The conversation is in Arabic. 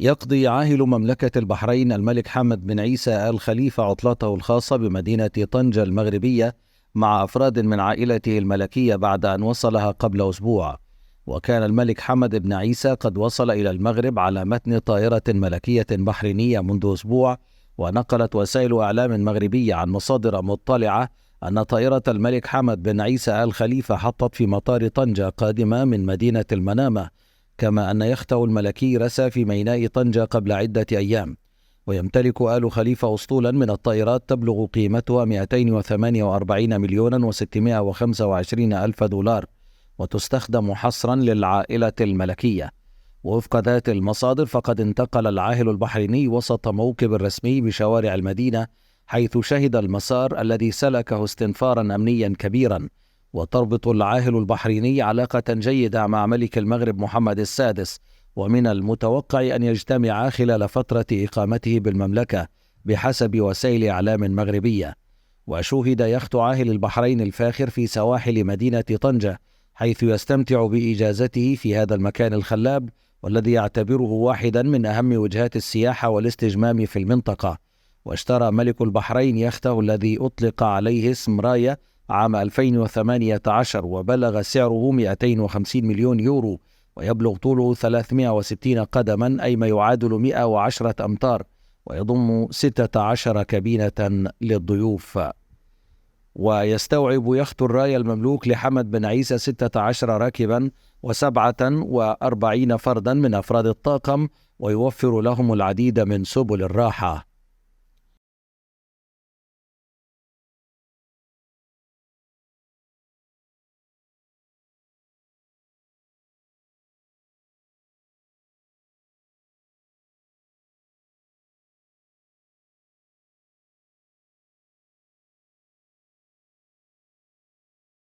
يقضي عاهل مملكة البحرين الملك حمد بن عيسى آل خليفة عطلته الخاصة بمدينة طنجة المغربية مع أفراد من عائلته الملكية بعد أن وصلها قبل أسبوع. وكان الملك حمد بن عيسى قد وصل إلى المغرب على متن طائرة ملكية بحرينية منذ أسبوع. ونقلت وسائل إعلام مغربية عن مصادر مطلعة أن طائرة الملك حمد بن عيسى آل خليفة حطت في مطار طنجة قادمة من مدينة المنامة، كما أن يخته الملكي رسى في ميناء طنجة قبل عدة أيام. ويمتلك آل خليفة أسطولا من الطائرات تبلغ قيمتها 248 مليون و625 ألف دولار، وتستخدم حصرا للعائلة الملكية. ووفق ذات المصادر فقد انتقل العاهل البحريني وسط موكب رسمي بشوارع المدينة، حيث شهد المسار الذي سلكه استنفارا أمنيا كبيرا. وتربط العاهل البحريني علاقة جيدة مع ملك المغرب محمد السادس، ومن المتوقع أن يجتمعا خلال فترة إقامته بالمملكة بحسب وسائل إعلام مغربية. وشوهد يخت عاهل البحرين الفاخر في سواحل مدينة طنجة، حيث يستمتع بإجازته في هذا المكان الخلاب، والذي يعتبره واحدا من أهم وجهات السياحة والاستجمام في المنطقة. واشترى ملك البحرين يخته الذي أطلق عليه اسم راية عام 2018، وبلغ سعره 250 مليون يورو، ويبلغ طوله 360 قدما أي ما يعادل 110 أمتار، ويضم 16 كابينة للضيوف. ويستوعب يخت الراية المملوك لحمد بن عيسى 16 راكبا و47 فردا من أفراد الطاقم، ويوفر لهم العديد من سبل الراحة.